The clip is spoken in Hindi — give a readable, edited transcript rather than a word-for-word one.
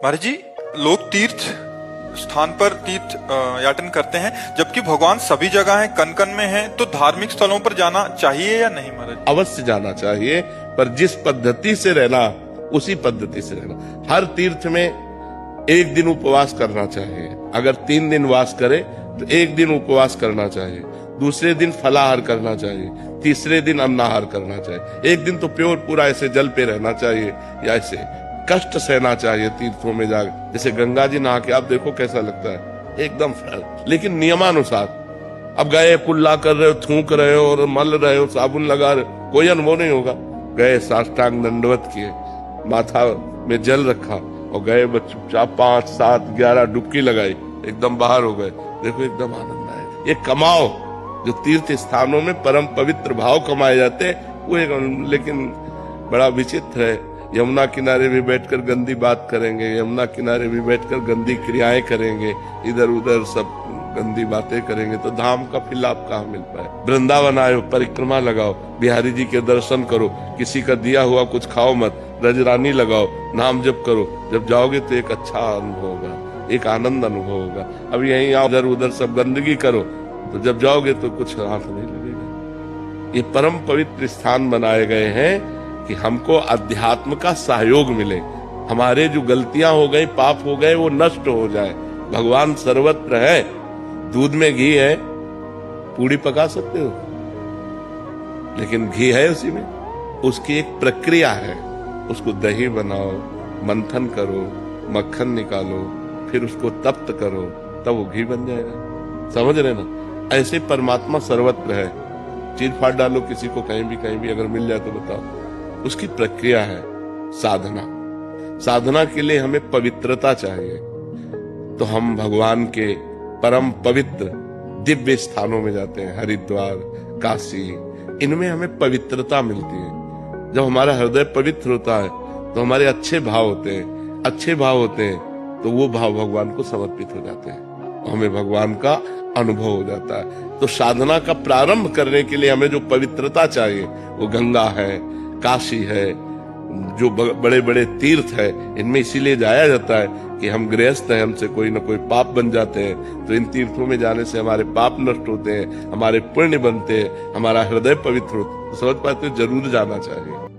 महाराज जी, लोग तीर्थ स्थान पर तीर्थ याटन करते हैं, जबकि भगवान सभी जगह हैं, कन कन में हैं, तो धार्मिक स्थलों पर जाना चाहिए या नहीं महाराज? अवश्य जाना चाहिए, पर जिस पद्धति से रहना उसी पद्धति से रहना। हर तीर्थ में एक दिन उपवास करना चाहिए। अगर 3 दिन वास करे तो एक दिन उपवास करना चाहिए, दूसरे दिन फलाहार करना चाहिए, तीसरे दिन अन्नाहार करना चाहिए। एक दिन तो प्योर पूरा ऐसे जल पे रहना चाहिए या ऐसे कष्ट सहना चाहिए तीर्थों में जाकर। जैसे गंगा जी नहा के आप देखो कैसा लगता है, एकदम फ्रेश, लेकिन नियमानुसार। अब गए कुल्ला कर रहे हो, थूक रहे हो और मल रहे हो, साबुन लगा रहे हो, कोई अनुभव नहीं होगा। गए साष्टांग दंडवत किए, माथा में जल रखा और गए चुपचाप 5, 7, 11 डुबकी लगाई, एकदम बाहर हो गए। देखो एकदम आनंद आएगा। ये कमाओ जो तीर्थ स्थानों में परम पवित्र भाव कमाए जाते वो एक, लेकिन बड़ा विचित्र है। यमुना किनारे भी बैठकर गंदी बात करेंगे, यमुना किनारे भी बैठकर गंदी क्रियाएं करेंगे, इधर उधर सब गंदी बातें करेंगे, तो धाम का फिर लाभ कहाँ मिल पाए। वृंदावन आयो, परिक्रमा लगाओ, बिहारी जी के दर्शन करो, किसी का दिया हुआ कुछ खाओ मत, रजरानी लगाओ, नाम जप करो। जब जाओगे तो एक अच्छा अनुभव होगा, एक आनंद अनुभव होगा। अब यहीं आओ, इधर उधर सब गंदगी करो, तो जब जाओगे तो कुछ हाथ नहीं लगेगा। ये परम पवित्र स्थान बनाए गए हैं कि हमको अध्यात्म का सहयोग मिले, हमारे जो गलतियां हो गई, पाप हो गए, वो नष्ट हो जाए। भगवान सर्वत्र है। दूध में घी है, पूड़ी पका सकते हो, लेकिन घी है उसी में, उसकी एक प्रक्रिया है। उसको दही बनाओ, मंथन करो, मक्खन निकालो, फिर उसको तप्त करो, तब वो घी बन जाएगा। समझ रहे ना? ऐसे परमात्मा सर्वत्र है। चीर फाड़ डालो किसी को, कहीं भी अगर मिल जाए तो बताओ। उसकी प्रक्रिया है साधना। साधना के लिए हमें पवित्रता चाहिए। तो हम भगवान के परम पवित्र दिव्य स्थानों में जाते हैं, हरिद्वार, काशी, इनमें हमें पवित्रता मिलती है। जब हमारा हृदय पवित्र होता है तो हमारे अच्छे भाव होते हैं, अच्छे भाव होते हैं तो वो भाव भगवान को समर्पित हो जाते हैं, हमें भगवान का अनुभव हो जाता है। तो साधना का प्रारंभ करने के लिए हमें जो पवित्रता चाहिए वो गंगा है, काशी है, जो बड़े बड़े तीर्थ है, इनमें इसीलिए जाया जाता है कि हम गृहस्थ हैं, हमसे कोई ना कोई पाप बन जाते हैं। तो इन तीर्थों में जाने से हमारे पाप नष्ट होते हैं, हमारे पुण्य बनते हैं, हमारा हृदय पवित्र होता है। समझ पाते हो? जरूर जाना चाहिए।